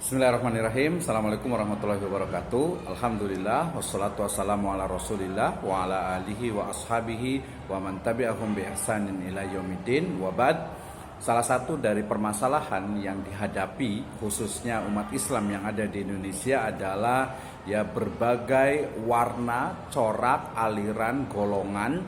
Bismillahirrahmanirrahim. Assalamualaikum warahmatullahi wabarakatuh. Alhamdulillah wassalatu wassalamu ala Rasulillah wa ala alihi wa ashabihi wa man tabi'ahum bi ihsanin ila yaumiddin. Wa ba'd. Salah satu dari permasalahan yang dihadapi khususnya umat Islam yang ada di Indonesia adalah ya berbagai warna, corak, aliran, golongan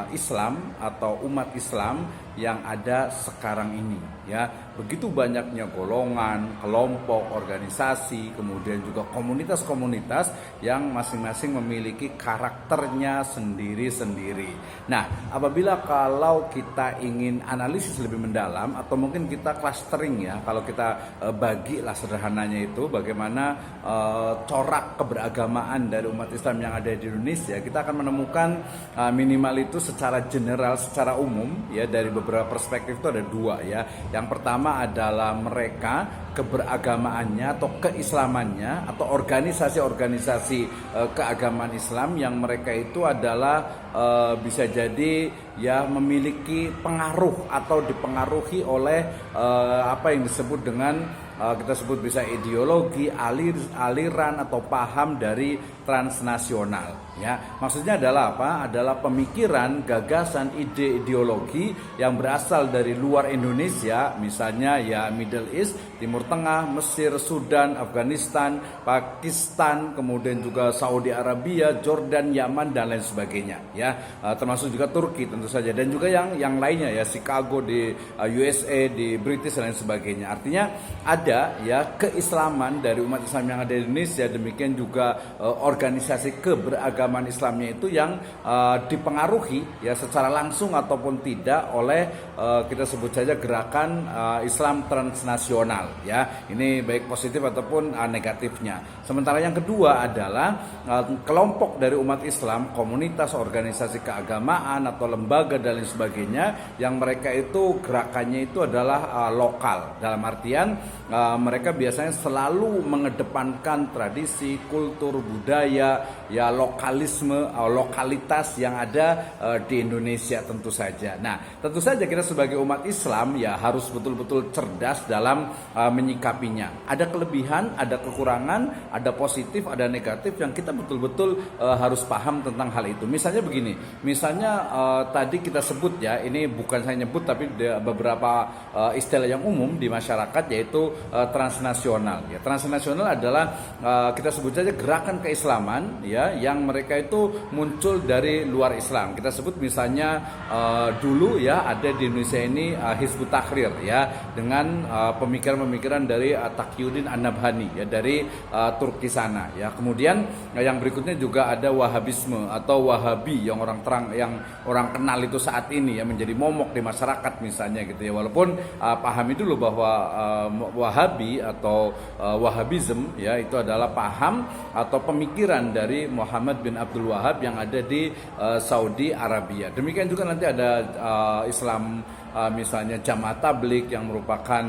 Islam atau umat Islam yang ada sekarang ini ya. Begitu banyaknya golongan, kelompok, organisasi, kemudian juga komunitas-komunitas yang masing-masing memiliki karakternya sendiri-sendiri. Nah, apabila kalau kita ingin analisis lebih mendalam atau mungkin kita clustering ya, kalau kita bagilah sederhananya itu bagaimana corak keberagamaan dari umat Islam yang ada di Indonesia, kita akan menemukan minimal itu secara general, secara umum ya, dari beberapa perspektif itu ada dua ya. Yang pertama adalah mereka keberagamaannya atau keislamannya atau organisasi-organisasi keagamaan Islam yang mereka itu adalah bisa jadi ya memiliki pengaruh atau dipengaruhi oleh apa yang disebut dengan kita sebut bisa ideologi, aliran atau paham dari transnasional ya. Maksudnya adalah apa? Adalah pemikiran, gagasan, ide, ideologi yang berasal dari luar Indonesia, misalnya ya Middle East, Timur Tengah, Mesir, Sudan, Afghanistan, Pakistan, kemudian juga Saudi Arabia, Jordan, Yaman dan lain sebagainya ya. Termasuk juga Turki tentu saja, dan juga yang lainnya ya, Chicago di USA, di British dan lain sebagainya. Artinya ada ya keislaman dari umat Islam yang ada di Indonesia, demikian juga organisasi keberagaman Islamnya itu yang dipengaruhi ya secara langsung ataupun tidak oleh kita sebut saja gerakan Islam transnasional ya. Ini baik positif ataupun negatifnya. Sementara yang kedua adalah kelompok dari umat Islam, komunitas, organisasi keagamaan atau lembaga dan lain sebagainya yang mereka itu gerakannya itu adalah lokal, dalam artian mereka biasanya selalu mengedepankan tradisi, kultur, budaya, ya lokalisme, lokalitas yang ada di Indonesia tentu saja. Nah, tentu saja kita sebagai umat Islam ya harus betul-betul cerdas dalam menyikapinya. Ada kelebihan, ada kekurangan, ada positif, ada negatif yang kita betul-betul harus paham tentang hal itu. Misalnya begini, misalnya tadi kita sebut ya, ini bukan saya nyebut tapi beberapa istilah yang umum di masyarakat yaitu transnasional ya. Transnasional adalah kita sebut saja gerakan keislaman ya yang mereka itu muncul dari luar Islam. Kita sebut misalnya dulu ya ada di Indonesia ini Hizbut Tahrir ya, dengan pemikiran-pemikiran dari Taqiyuddin An-Nabhani ya dari Turki sana ya. Kemudian yang berikutnya juga ada Wahabisme atau Wahabi yang orang kenal itu saat ini ya, menjadi momok di masyarakat misalnya gitu ya. Walaupun pahami dulu bahwa Wahabi atau Wahabism ya itu adalah paham atau pemikiran dari Muhammad bin Abdul Wahab yang ada di Saudi Arabia. Demikian juga nanti ada Islam misalnya Jamaah Tabligh yang merupakan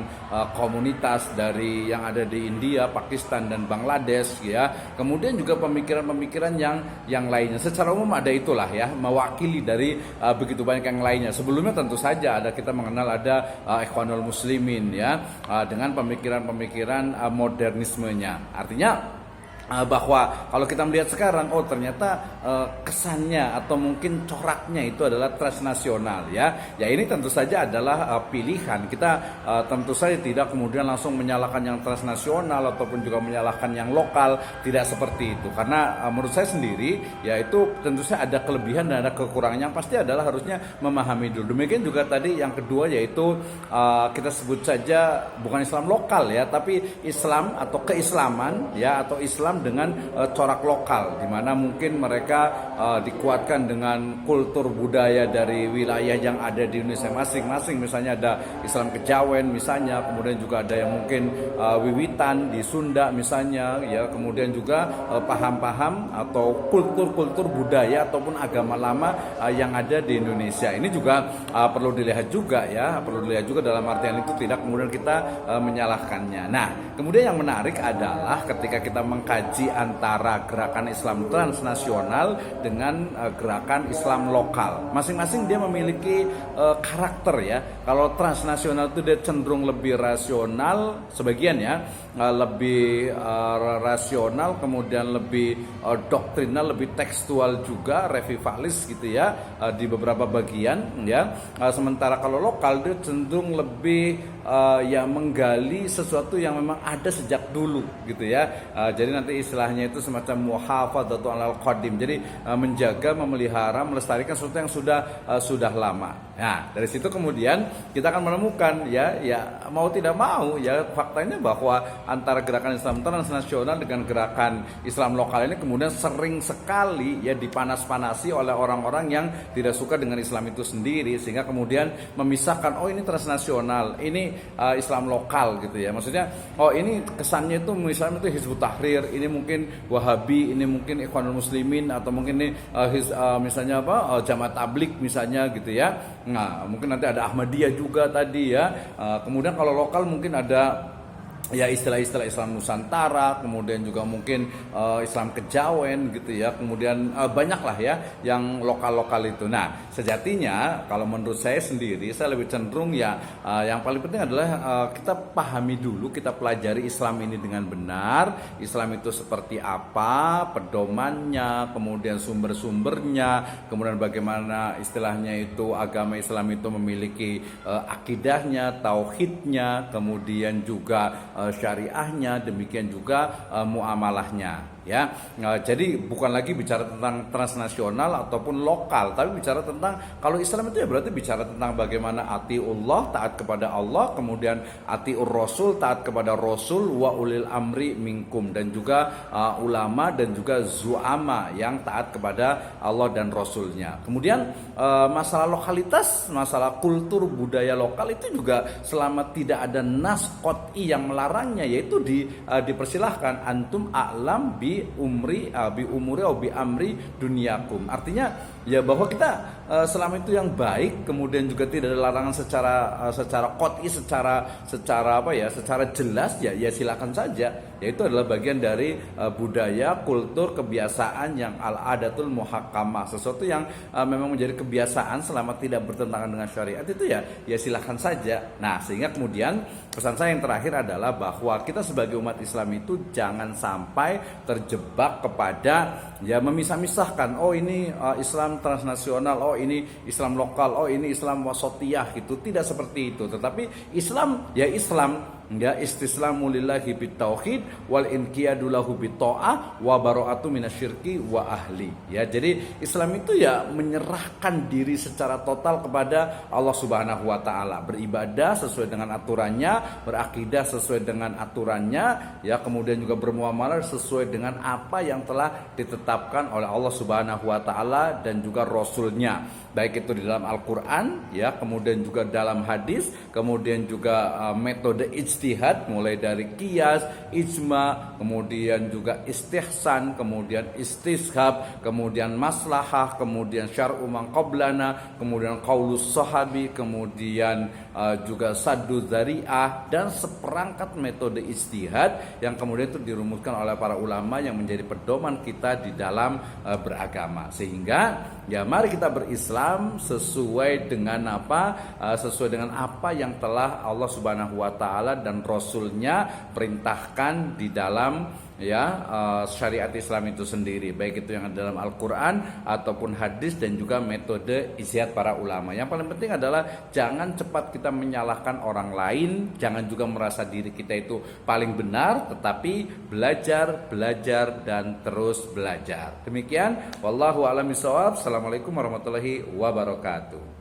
komunitas dari yang ada di India, Pakistan dan Bangladesh ya. Kemudian juga pemikiran-pemikiran yang lainnya. Secara umum ada itulah ya, mewakili dari begitu banyak yang lainnya. Sebelumnya tentu saja kita mengenal ada Ikhwanul Muslimin ya, dengan pemikiran-pemikiran modernismenya. Artinya bahwa kalau kita melihat sekarang, oh ternyata kesannya atau mungkin coraknya itu adalah transnasional ya. Ya ini tentu saja adalah pilihan. Kita tentu saja tidak kemudian langsung menyalahkan yang transnasional ataupun juga menyalahkan yang lokal, tidak seperti itu. Karena menurut saya sendiri ya itu tentu saja ada kelebihan dan ada kekurangan. Yang pasti adalah harusnya memahami dulu. Demikian juga tadi yang kedua yaitu kita sebut saja bukan Islam lokal ya, tapi Islam atau keislaman ya, atau Islam dengan corak lokal, di mana mungkin mereka dikuatkan dengan kultur budaya dari wilayah yang ada di Indonesia masing-masing. Misalnya ada Islam Kejawen misalnya, kemudian juga ada yang mungkin Wiwitan di Sunda misalnya ya, kemudian juga paham-paham atau kultur-kultur budaya ataupun agama lama yang ada di Indonesia. Ini juga perlu dilihat juga ya, perlu dilihat juga dalam artian itu tidak kemudian kita menyalahkannya. Nah, kemudian yang menarik adalah ketika kita mengkaji mengkaji antara gerakan Islam transnasional dengan gerakan Islam lokal. Masing-masing dia memiliki karakter ya. Kalau transnasional itu dia cenderung lebih rasional, sebagian ya, lebih rasional, kemudian lebih doktrinal, lebih tekstual juga, revivalis gitu ya, di beberapa bagian ya. Sementara kalau lokal dia cenderung lebih ya menggali sesuatu yang memang ada sejak dulu gitu ya. Jadi nanti istilahnya itu semacam muhafadzatu alal qadim. Jadi menjaga, memelihara, melestarikan sesuatu yang sudah lama. Nah, dari situ kemudian kita akan menemukan ya mau tidak mau ya, faktanya bahwa antara gerakan Islam transnasional dengan gerakan Islam lokal ini kemudian sering sekali ya dipanas-panasi oleh orang-orang yang tidak suka dengan Islam itu sendiri, sehingga kemudian memisahkan, oh ini transnasional, ini Islam lokal gitu ya. Maksudnya oh ini kesannya itu misalnya itu Hizbut Tahrir, ini mungkin Wahabi, ini mungkin Ikhwanul Muslimin, atau mungkin ini misalnya Jamaat Tabligh misalnya gitu ya. Nah, mungkin nanti ada Ahmadiyah juga tadi ya. Kemudian kalau lokal mungkin ada ya istilah-istilah Islam Nusantara, kemudian juga mungkin Islam Kejawen gitu ya, kemudian banyaklah ya yang lokal-lokal itu. Nah, sejatinya kalau menurut saya sendiri, saya lebih cenderung ya yang paling penting adalah kita pahami dulu, kita pelajari Islam ini dengan benar. Islam itu seperti apa, pedomannya, kemudian sumber-sumbernya, kemudian bagaimana istilahnya itu agama Islam itu memiliki akidahnya, tauhidnya, kemudian juga syariahnya, demikian juga muamalahnya ya. Jadi bukan lagi bicara tentang transnasional ataupun lokal, tapi bicara tentang, kalau Islam itu ya berarti bicara tentang bagaimana atiullah, taat kepada Allah, kemudian atiur rasul, taat kepada rasul, wa ulil amri minkum, dan juga ulama dan juga zuama yang taat kepada Allah dan rasulnya. Kemudian masalah lokalitas, masalah kultur budaya lokal itu juga selama tidak ada nas qot'i yang melarangnya, yaitu dipersilahkan, antum a'lam bi umuri atau bi amri dunyakum. Artinya ya bahwa kita selama itu yang baik, kemudian juga tidak ada larangan secara qot'i, secara apa ya, secara jelas ya silakan saja. Yaitu adalah bagian dari budaya, kultur, kebiasaan yang al-adatul muhakkamah, sesuatu yang memang menjadi kebiasaan selama tidak bertentangan dengan syariat, itu ya silakan saja. Nah, sehingga kemudian pesan saya yang terakhir adalah bahwa kita sebagai umat Islam itu jangan sampai terjebak kepada ya memisah-misahkan, oh ini Islam transnasional, oh ini Islam lokal, oh ini Islam wasatiyah gitu. Tidak seperti itu. Tetapi Islam ya Islam, ya istislamu lillahi bitauhid wal inqiyadu lahu bitta'ah wa bara'atu minasyirki wa ahli. Ya, jadi Islam itu ya menyerahkan diri secara total kepada Allah Subhanahu wa taala, beribadah sesuai dengan aturannya, berakidah sesuai dengan aturannya, ya kemudian juga bermuamalah sesuai dengan apa yang telah ditetapkan oleh Allah Subhanahu wa taala dan juga rasulnya, baik itu di dalam Al-Qur'an ya, kemudian juga dalam hadis, kemudian juga metode ijtihad mulai dari qiyas, ijma, kemudian juga istihsan, kemudian istishab, kemudian maslahah, kemudian syar'u man qablana, kemudian qaulus sahabi, kemudian juga saddu dzari'ah, dan seperangkat metode ijtihad yang kemudian itu dirumuskan oleh para ulama yang menjadi pedoman kita di dalam beragama. Sehingga ya mari kita berislam sesuai dengan sesuai dengan apa yang telah Allah Subhanahu wa taala dan rasulnya perintahkan di dalam syariat Islam itu sendiri, baik itu yang ada dalam Al-Quran ataupun hadis dan juga metode ijtihad para ulama. Yang paling penting adalah jangan cepat kita menyalahkan orang lain, jangan juga merasa diri kita itu paling benar, tetapi belajar dan terus belajar. Demikian, wallahu a'lam bishawab. Assalamualaikum warahmatullahi wabarakatuh.